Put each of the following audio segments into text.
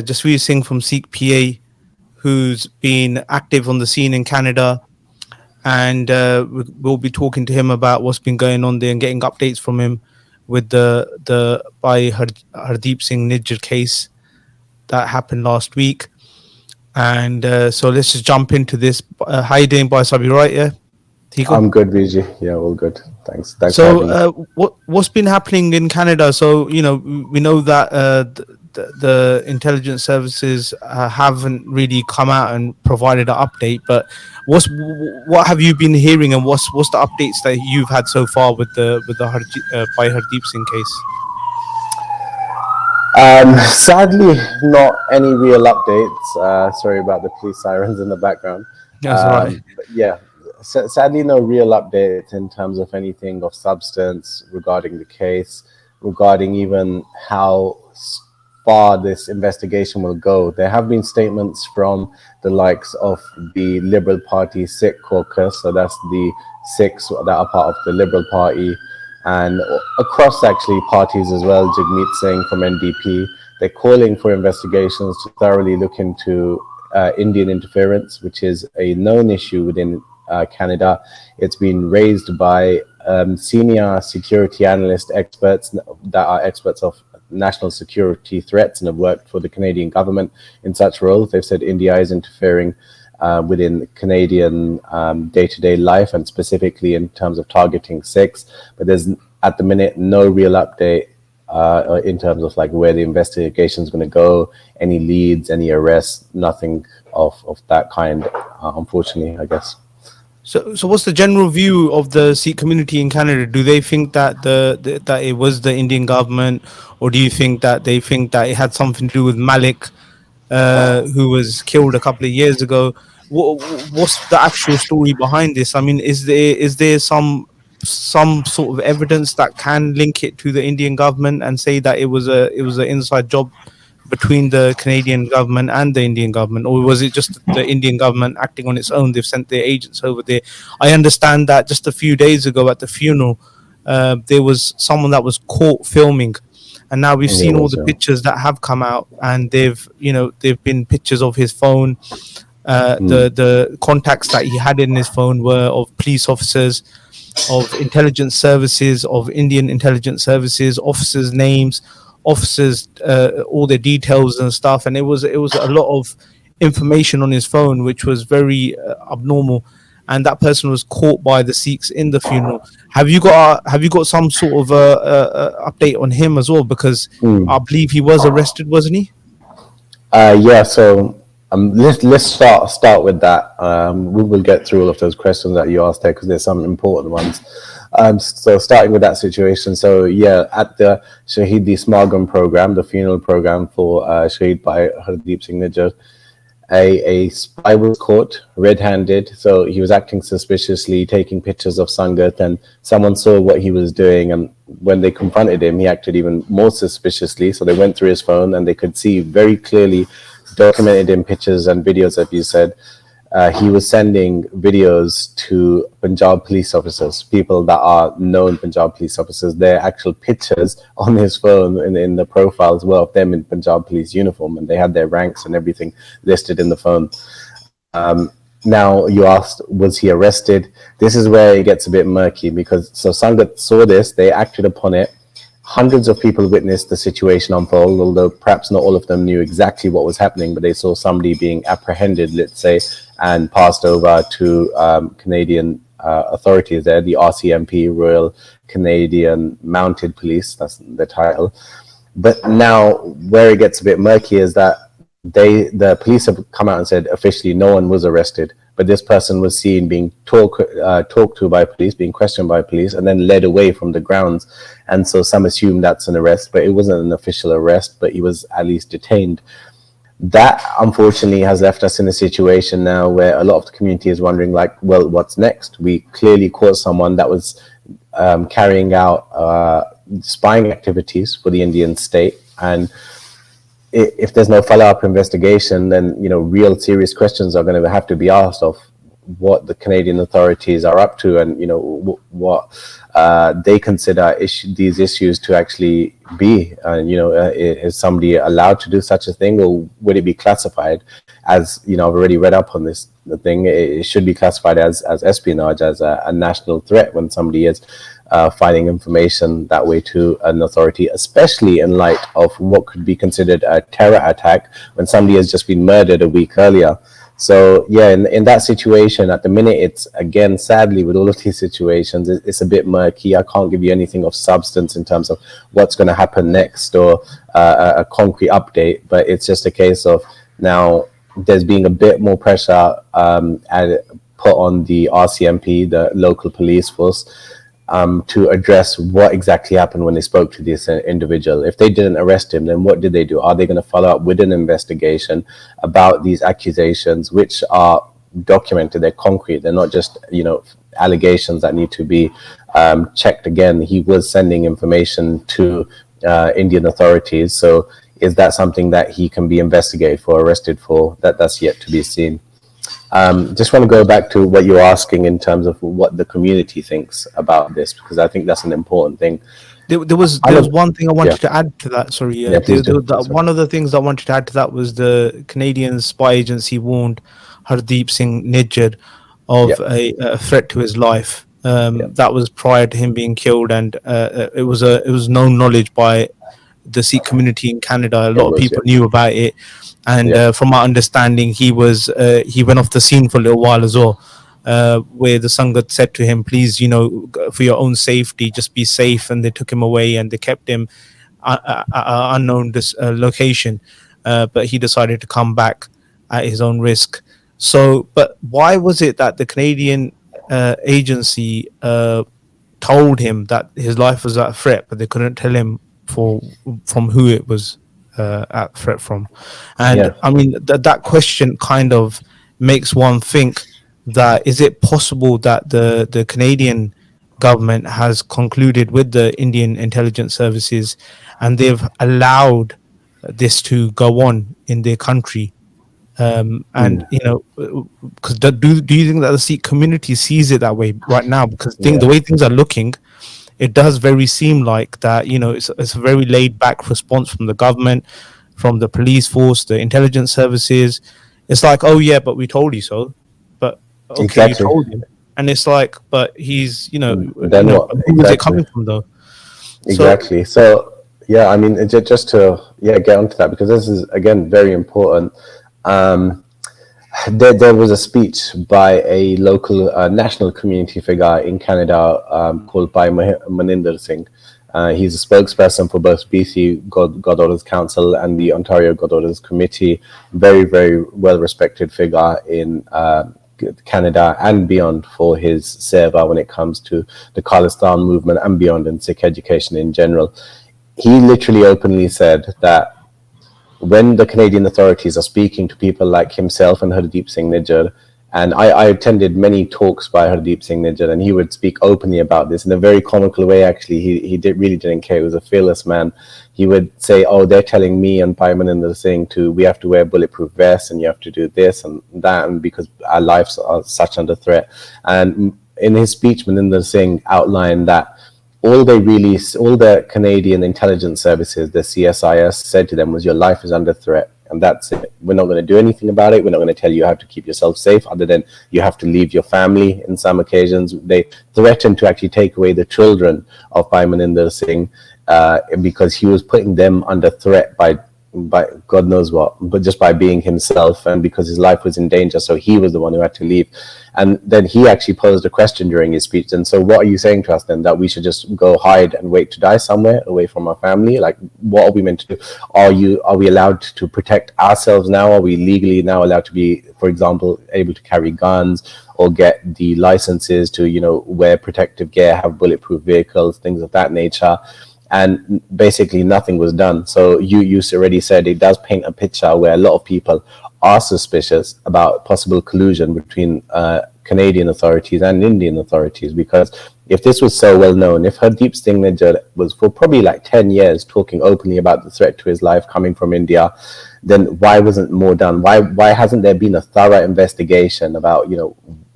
Jasveer Singh from Sikh PA, who's been active on the scene in Canada, and we'll be talking to him about what's been going on there and getting updates from him with the Hardeep Singh Nijjar case that happened last week. And so let's just jump into this. How you doing, boy? Sabi, right? Yeah, Tico? I'm good, VG. Yeah, all good. Thanks for So, having me. what's been happening in Canada? So, we know that the intelligence services haven't really come out and provided an update. But what have you been hearing, and what's the updates that you've had so far with the Hardeep Singh case? Sadly, not any real updates. Sorry about the police sirens in the background. That's all right. But yeah, sadly, no real updates in terms of anything of substance regarding the case, regarding even how far this investigation will go. There have been statements from the likes of the Liberal Party Sikh caucus, so that's the Sikhs that are part of the Liberal Party, and across actually parties as well. Jagmeet Singh from NDP, they're calling for investigations to thoroughly look into Indian interference, which is a known issue within Canada. It's been raised by senior security analyst experts that are experts of national security threats and have worked for the Canadian government in such roles. They've said India is interfering within Canadian day-to-day life, and specifically in terms of targeting Sikhs. But there's at the minute no real update in terms of like where the investigation is going to go, any leads, any arrests, nothing of that kind, unfortunately, I guess. So what's the general view of the Sikh community in Canada? Do they think that that it was the Indian government, or do you think that they think that it had something to do with Malik, who was killed a couple of years ago? What's the actual story behind this? I mean, is there some sort of evidence that can link it to the Indian government and say that it was an inside job between the Canadian government and the Indian government, or was it just the Indian government acting on its own? They've sent their agents over there. I understand that just a few days ago at the funeral, there was someone that was caught filming, and now we've seen all the pictures that have come out, and they've been pictures of his phone. The contacts that he had in his phone were of police officers, of intelligence services, of Indian intelligence services, officers' names, officers, all their details and stuff, and it was a lot of information on his phone, which was very abnormal. And that person was caught by the Sikhs in the funeral. Have you got some sort of update on him as well? Because I believe he was arrested, wasn't he? Yeah. So let's start with that. We will get through all of those questions that you asked there because there's some important ones. So starting with that situation, so yeah, at the Shahidi Smargam program, the funeral program for Shahid by Hardeep Singh Nijjar, a spy was caught red-handed. So he was acting suspiciously, taking pictures of Sangat, and someone saw what he was doing, and when they confronted him, he acted even more suspiciously. So they went through his phone and they could see very clearly, documented in pictures and videos, as you said, he was sending videos to Punjab police officers, people that are known Punjab police officers. Their actual pictures on his phone in the profiles were of them in Punjab police uniform, and they had their ranks and everything listed in the phone. Now, you asked, was he arrested? This is where it gets a bit murky, because so Sangat saw this, they acted upon it. Hundreds of people witnessed the situation unfold, although perhaps not all of them knew exactly what was happening, but they saw somebody being apprehended, let's say, and passed over to Canadian authorities there, the RCMP, Royal Canadian Mounted Police, that's the title. But now where it gets a bit murky is that the police have come out and said officially no one was arrested, but this person was seen being talked to by police, being questioned by police, and then led away from the grounds. And so some assume that's an arrest, but it wasn't an official arrest, but he was at least detained. That unfortunately has left us in a situation now where a lot of the community is wondering, like, well, what's next? We clearly caught someone that was carrying out spying activities for the Indian state, and if there's no follow-up investigation, then real serious questions are going to have to be asked of what the Canadian authorities are up to, and what they consider these issues to actually be. Is somebody allowed to do such a thing, or would it be classified as, I've already read up on this thing, it should be classified as espionage, as a national threat when somebody is filing information that way to an authority, especially in light of what could be considered a terror attack when somebody has just been murdered a week earlier. So yeah, in that situation, at the minute, it's, again, sadly, with all of these situations, it's a bit murky. I can't give you anything of substance in terms of what's going to happen next, or a concrete update, but it's just a case of now there's being a bit more pressure put on the RCMP, the local police force, to address what exactly happened when they spoke to this individual. If they didn't arrest him, then what did they do? Are they going to follow up with an investigation about these accusations, which are documented, they're concrete, they're not just, allegations that need to be checked again? He was sending information to Indian authorities. So is that something that he can be investigated for, arrested for? That's yet to be seen. Just want to go back to what you're asking in terms of what the community thinks about this, because I think that's an important thing. There was one thing I wanted to add to that. Sorry, Yeah, please do. one of the things I wanted to add to that was the Canadian spy agency warned Hardeep Singh Nijjar of a threat to his life. That was prior to him being killed, and it was known knowledge by the Sikh community in Canada. A lot of people knew about it, and from my understanding, he went off the scene for a little while as well. Where the Sangat said to him, please, for your own safety, just be safe. And they took him away and they kept him unknown location. But he decided to come back at his own risk. So, but why was it that the Canadian agency told him that his life was at threat, but they couldn't tell him from who it was at threat from? And I mean, that question kind of makes one think that, is it possible that the Canadian government has concluded with the Indian intelligence services and they've allowed this to go on in their country? And because do you think that the Sikh community sees it that way right now? Because the way things are looking, it does very seem like that, it's a very laid back response from the government, from the police force, the intelligence services. It's like, oh yeah, but we told you so. But okay, exactly. You told him, and it's like, but he's, then what? Who is it coming from though? Exactly. So yeah, I mean, just to get onto that, because this is, again, very important. There was a speech by a local national community figure in Canada called by Maninder Singh. He's a spokesperson for both BC God Orders Council and the Ontario God Orders Committee. Very, very well-respected figure in Canada and beyond for his seva when it comes to the Khalistan movement and beyond, in Sikh education in general. He literally openly said that when the Canadian authorities are speaking to people like himself and Hardeep Singh Nijjar, and I attended many talks by Hardeep Singh Nijjar, and he would speak openly about this in a very comical way. Actually, he really didn't care. He was a fearless man. He would say, "Oh, they're telling me and Pai Maninder Singh we have to wear bulletproof vests, and you have to do this and that, and because our lives are such under threat." And in his speech, Maninder Singh outlined that all the Canadian intelligence services, the CSIS, said to them was, your life is under threat, and that's it. We're not going to do anything about it. We're not going to tell you how to keep yourself safe, other than you have to leave your family. In some occasions, they threatened to actually take away the children of Pai Maninder Singh because he was putting them under threat by God knows what, but just by being himself, and because his life was in danger, so he was the one who had to leave. And then he actually posed a question during his speech. And so what are you saying to us then, that we should just go hide and wait to die somewhere away from our family? Like, what are we meant to do? Are we allowed to protect ourselves now? Are we legally now allowed to be, for example, able to carry guns or get the licenses to, wear protective gear, have bulletproof vehicles, things of that nature? And basically nothing was done. So you already said it does paint a picture where a lot of people are suspicious about possible collusion between Canadian authorities and Indian authorities, because if this was so well known, if Hardeep Singh Nijjar was for probably like 10 years talking openly about the threat to his life coming from India, then why wasn't more done? Why hasn't there been a thorough investigation about,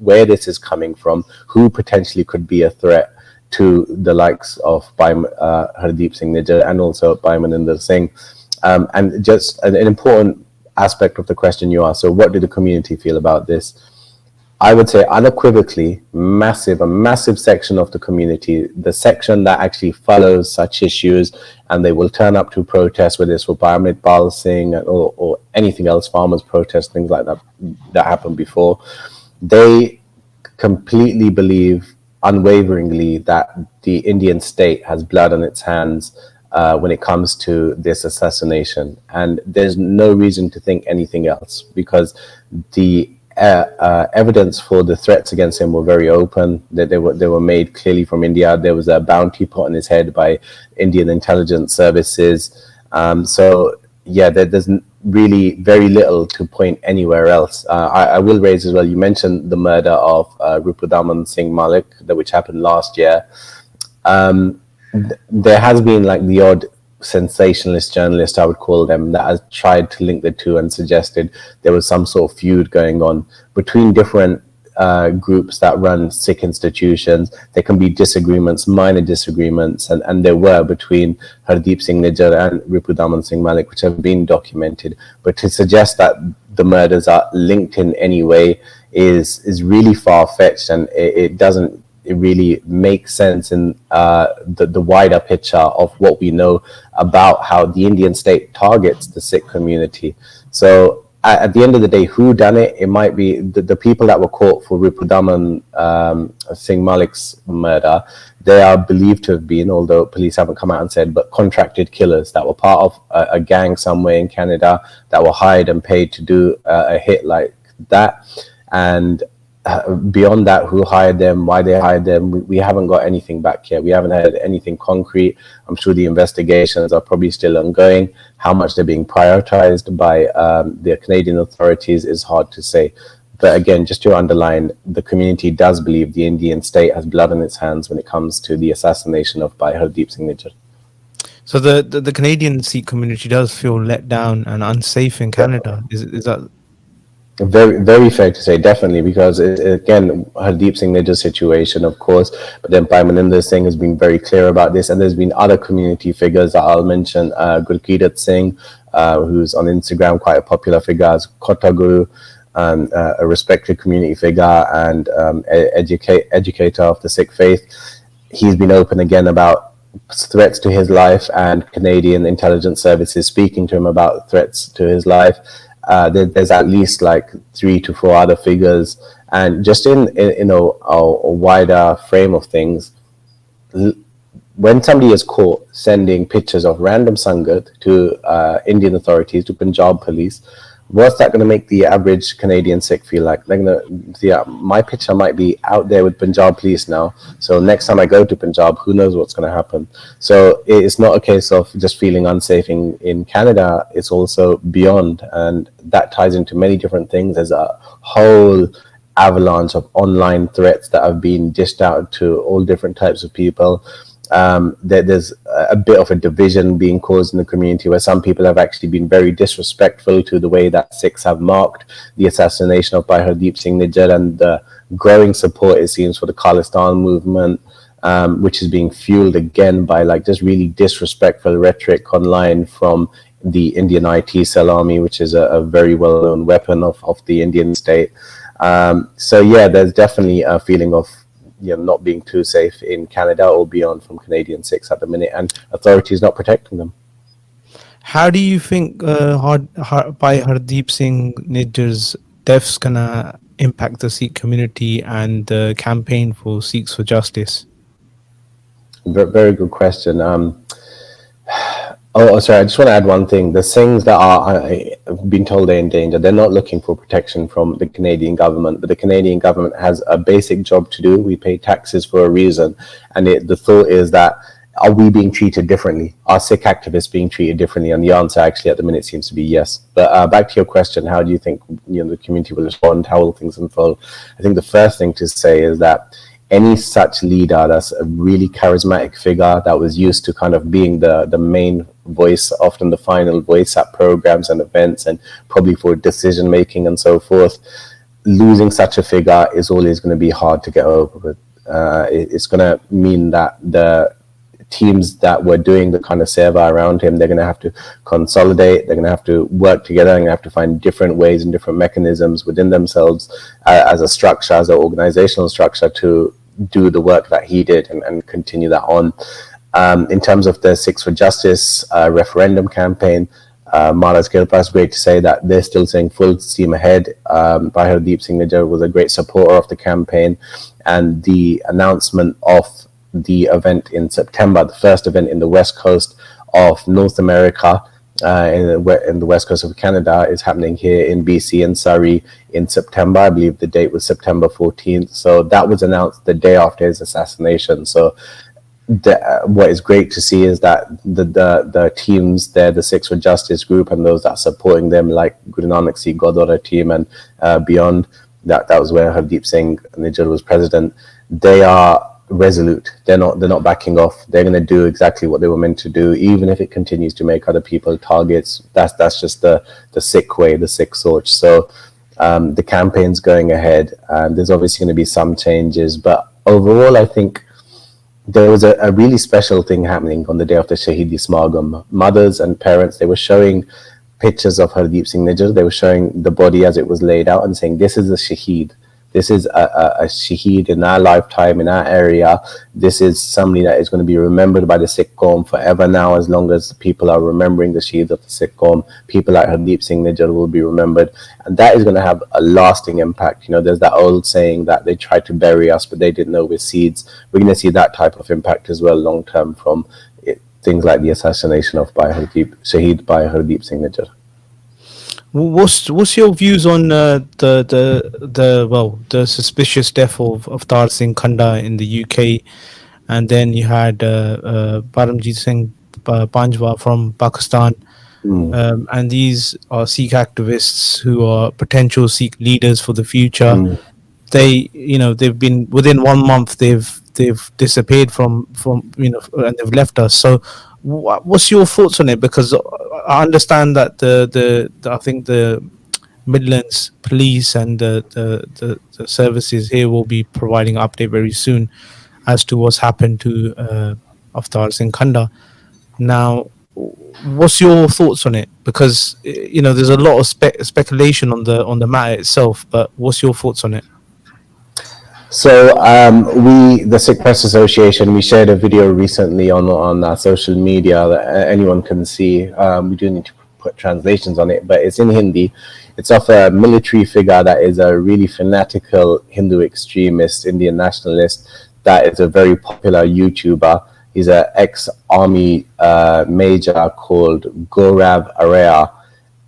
where this is coming from, who potentially could be a threat to the likes of Hardeep Singh Nijjar and also Bhai Singh. And just an important aspect of the question you asked, so what did the community feel about this? I would say unequivocally, a massive section of the community, the section that actually follows such issues, and they will turn up to protest, whether it's for Bhai Singh or anything else, farmers protest, things like that that happened before. They completely believe unwaveringly that the Indian state has blood on its hands when it comes to this assassination. And there's no reason to think anything else, because the evidence for the threats against him were very open, that they were made clearly from India. There was a bounty put on his head by Indian intelligence services. So yeah, there's really very little to point anywhere else. I will raise as well, you mentioned the murder of Rupudaman Singh Malik, which happened last year. There has been like the odd sensationalist journalist, I would call them, that has tried to link the two and suggested there was some sort of feud going on between different groups that run Sikh institutions. There can be disagreements, minor disagreements, and there were between Hardeep Singh Nijjar and Rupudaman Singh Malik, which have been documented. But to suggest that the murders are linked in any way is really far-fetched, and it doesn't really make sense in the wider picture of what we know about how the Indian state targets the Sikh community. So at the end of the day, who done it? It might be the people that were caught for Rupudaman Singh Malik's murder. They are believed to have been, although police haven't come out and said, but contracted killers that were part of a gang somewhere in Canada that were hired and paid to do a hit like that. And beyond that, who hired them, why they hired them, we haven't got anything back yet. We haven't had anything concrete. I'm sure the investigations are probably still ongoing. How much they're being prioritized by the Canadian authorities is hard to say. But again, just to underline, the community does believe the Indian state has blood on its hands when it comes to the assassination of Hardeep Singh Nijjar. So the Canadian Sikh community does feel let down and unsafe in Canada. Is that? Very, very fair to say, definitely, because again, Hardeep Singh Nijjar's situation, of course, but then Bhai Singh has been very clear about this, and there's been other community figures that I'll mention. Gurkirat Singh, who's on Instagram quite a popular figure as Kota Guru, a respected community figure and educator of the Sikh faith. He's been open again about threats to his life, and Canadian intelligence services speaking to him about threats to his life. There's at least like 3 to 4 other figures, and just in a wider frame of things, when somebody is caught sending pictures of random sangat to Indian authorities, to Punjab police, what's that going to make the average Canadian Sikh feel like? They're going to, yeah, my picture might be out there with Punjab police now, so next time I go to Punjab, who knows what's going to happen. So it's not a case of just feeling unsafe in Canada, it's also beyond, and that ties into many different things. There's a whole avalanche of online threats that have been dished out to all different types of people. There's a bit of a division being caused in the community, where some people have actually been very disrespectful to the way that Sikhs have marked the assassination of Hardeep Singh Nijjar, and the growing support, it seems, for the Khalistan movement, which is being fueled again by like just really disrespectful rhetoric online from the Indian IT cell army, which is a very well-known weapon of the Indian state. So yeah, there's definitely a feeling of not being too safe in Canada or beyond from Canadian Sikhs at the minute, and authorities not protecting them. How do you think by Hardeep Singh Nijjar's death's gonna impact the Sikh community and the campaign for Sikhs for Justice? Very good question. Sorry, I just want to add one thing. The Singhs that I've been told they're in danger, they're not looking for protection from the Canadian government, but the Canadian government has a basic job to do. We pay taxes for a reason. And the thought is that, are we being treated differently? Are Sikh activists being treated differently? And the answer actually at the minute seems to be yes. But back to your question, how do you think the community will respond? How will things unfold? I think the first thing to say is that any such leader that's a really charismatic figure that was used to kind of being the main voice, often the final voice at programs and events, and probably for decision making and so forth, losing such a figure is always going to be hard to get over with. It's going to mean that the teams that were doing the kind of seva around him, they're going to have to consolidate, they're going to have to work together, and have to find different ways and different mechanisms within themselves as a structure, as an organizational structure, to do the work that he did and continue that on. In terms of the Sikhs for Justice referendum campaign, Maharaj Kirpa, is great to say that they're still saying full steam ahead. Bhai Hardeep Singh Nijjar was a great supporter of the campaign, and the announcement of the event in September, the first event in the west coast of North America, in the west coast of Canada, is happening here in BC and Surrey in September. I believe the date was September 14th. So that was announced the day after his assassination. So what is great to see is that the teams there, the Sikhs for Justice group, and those that are supporting them, like Guru Nanak Sikh Gurdwara team and beyond, that was where Hardeep Singh Nijjar was president. They are resolute. They're not backing off. They're going to do exactly what they were meant to do, even if it continues to make other people targets. That's just the Sikh way, the Sikh sort. So the campaign's going ahead, and there's obviously going to be some changes, but overall, I think there was a really special thing happening on the day of the Shahidi Smagam. Mothers and parents, they were showing pictures of Hardeep Singh Nijjar. They were showing the body as it was laid out and saying, this is a Shaheed. This is a Shaheed in our lifetime, in our area. This is somebody that is going to be remembered by the Sikh Qaum forever now, as long as people are remembering the Shaheeds of the Sikh Qaum. People like Hardeep Singh Nijjar will be remembered. And that is going to have a lasting impact. You know, there's that old saying that they tried to bury us, but they didn't know we're seeds. We're going to see that type of impact as well long term from things like the assassination of Shaheed by Hardeep Singh Nijjar. What's your views on the suspicious death of Avtar Singh Khanda in the UK, and then you had Paramjit Singh Panjwa from Pakistan, and these are Sikh activists who are potential Sikh leaders for the future. They've been within 1 month they've disappeared from and they've left us. So what's your thoughts on it? Because I understand that the I think the Midlands Police and the services here will be providing an update very soon as to what's happened to Avtar Singh Khanda. Now, what's your thoughts on it? Because there's a lot of speculation on the matter itself, but what's your thoughts on it? So the Sikh Press Association, we shared a video recently on our social media that anyone can see. We do need to put translations on it, but it's in Hindi. It's of a military figure that is a really fanatical Hindu extremist, Indian nationalist, that is a very popular YouTuber. He's an ex-army major called Gaurav Arya,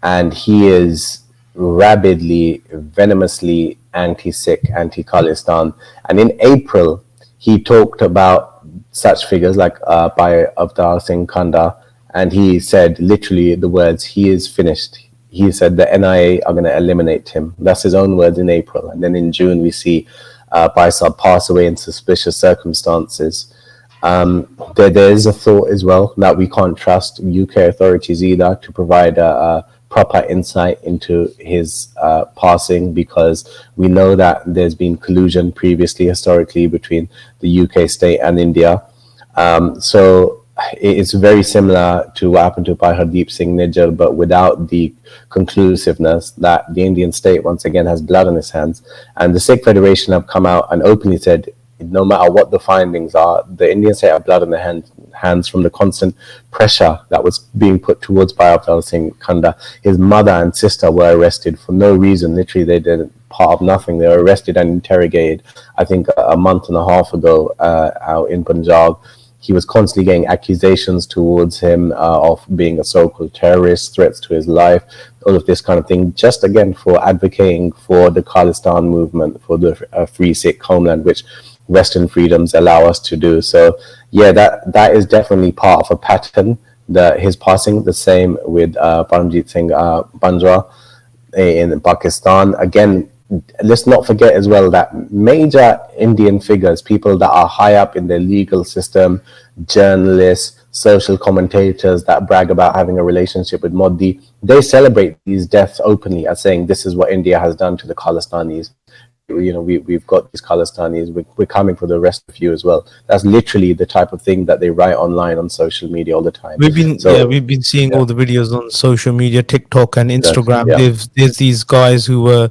and he is rabidly, venomously anti-Sikh, anti-Khalistan. And in April, he talked about such figures like by Avtar Singh Khanda, and he said literally the words, he is finished. He said the NIA are going to eliminate him. That's his own words in April. And then in June, we see Baisab pass away in suspicious circumstances. There is a thought as well that we can't trust UK authorities either to provide a proper insight into his passing, because we know that there's been collusion previously, historically, between the UK state and India. So it's very similar to what happened to Bhai Hardeep Singh Nijjar, but without the conclusiveness that the Indian state once again has blood on its hands. And the Sikh Federation have come out and openly said, no matter what the findings are, the Indian state have blood on their hands from the constant pressure that was being put towards Bhai Avtar Singh Khanda. His mother and sister were arrested for no reason. Literally, they did part of nothing. They were arrested and interrogated, I think, a month and a half ago out in Punjab. He was constantly getting accusations towards him of being a so-called terrorist, threats to his life, all of this kind of thing, just again for advocating for the Khalistan movement, for the free Sikh homeland, which Western freedoms allow us to do. So yeah, that is definitely part of a pattern, his passing. The same with Paramjit Singh Panjwa in Pakistan. Again, let's not forget as well that major Indian figures, people that are high up in the legal system, journalists, social commentators that brag about having a relationship with Modi, they celebrate these deaths openly as saying this is what India has done to the Khalistanis. We've got these Khalistanis. We're coming for the rest of you as well. That's literally the type of thing that they write online on social media all the time. So We've been seeing yeah, all the videos on social media, TikTok and exactly. Instagram. Yeah, There's these guys who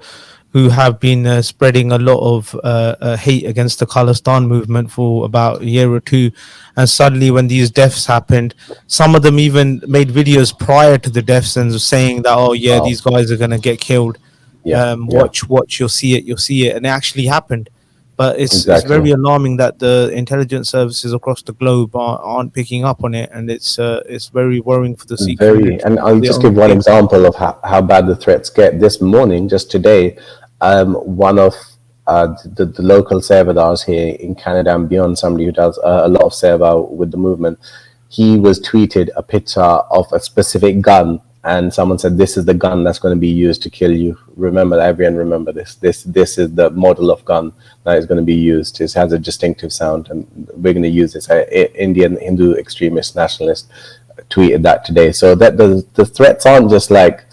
have been spreading a lot of hate against the Khalistan movement for about a year or two, and suddenly when these deaths happened, some of them even made videos prior to the deaths and saying that, oh yeah, wow. these guys are gonna get killed. Yeah, yeah, Watch, you'll see it, and it actually happened. But it's exactly. very alarming that the intelligence services across the globe aren't picking up on it, and it's very worrying for the Sikh Very, community, and for I'll their just own give one safety. example of how bad the threats get. This morning, just today, one of the local Sevadars here in Canada and beyond, somebody who does a lot of Seva with the movement, he was tweeted a picture of a specific gun, and someone said, "This is the gun that's going to be used to kill you. Remember, everyone, remember this. This is the model of gun that is going to be used. It has a distinctive sound, and we're going to use this." Indian Hindu extremist nationalist tweeted that today. So that the threats aren't just like,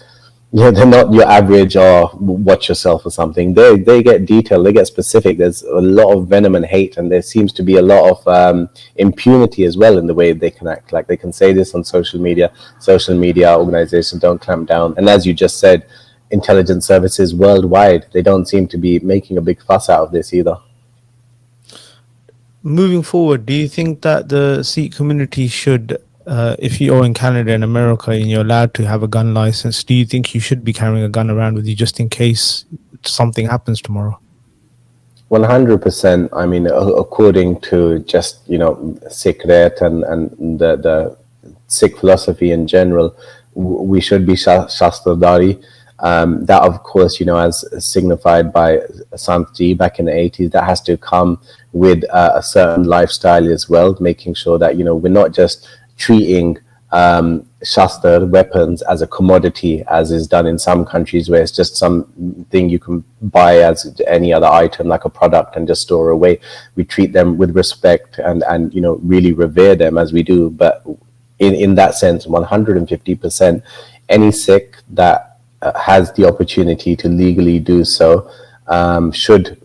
yeah, they're not your average or watch yourself or something. They get detailed, they get specific. There's a lot of venom and hate, and there seems to be a lot of impunity as well in the way they can act. Like they can say this on social media. Social media organizations don't clamp down, and as you just said, intelligence services worldwide, they don't seem to be making a big fuss out of this either. Moving forward, do you think that the Sikh community should, if you're in Canada and America and you're allowed to have a gun license, do you think you should be carrying a gun around with you just in case something happens tomorrow? 100%. I mean, according to just Sikh rhetoric and the Sikh philosophy in general, we should be Shastradari. That, of course, as signified by Santji back in the 80s, that has to come with a certain lifestyle as well, making sure that, we're not just treating Shastra weapons as a commodity, as is done in some countries where it's just something you can buy as any other item, like a product, and just store away. We treat them with respect and really revere them as we do. But in that sense, 150%, any Sikh that has the opportunity to legally do so should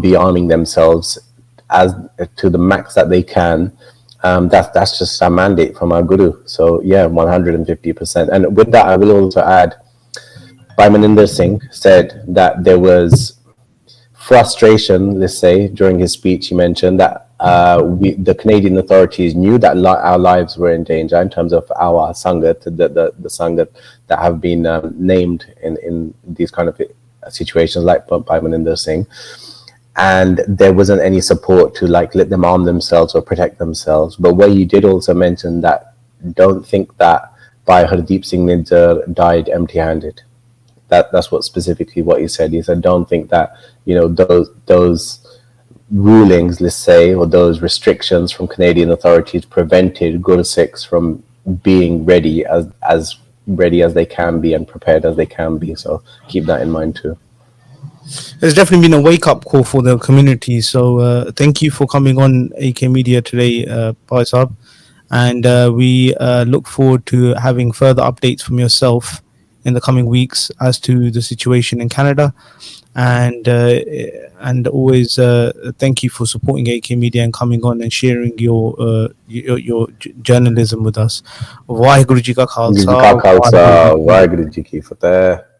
be arming themselves as to the max that they can. That's just a mandate from our guru. So yeah, 150%. And with that, I will also add, Bhai Singh said that there was frustration, let's say, during his speech. He mentioned that the Canadian authorities knew that our lives were in danger in terms of our Sangat, the Sangat that have been named in these kind of situations, like Bhai Singh. And there wasn't any support to let them arm themselves or protect themselves. But what you did also mention that don't think that Bhai Hardeep Singh Nijjar died empty-handed. That's what specifically what he said. He said, don't think that those rulings, let's say, or those restrictions from Canadian authorities prevented Guru Sikhs from being ready as ready as they can be and prepared as they can be. So keep that in mind too. There's definitely been a wake up call for the community. So thank you for coming on AK Media today, Paisab. And we look forward to having further updates from yourself in the coming weeks as to the situation in Canada. And always thank you for supporting AK Media and coming on and sharing your journalism with us. Waheguru Ji Ka ji Khalsa, का Khalsa Waheguru Ji Ki Waheguru ji की फतेह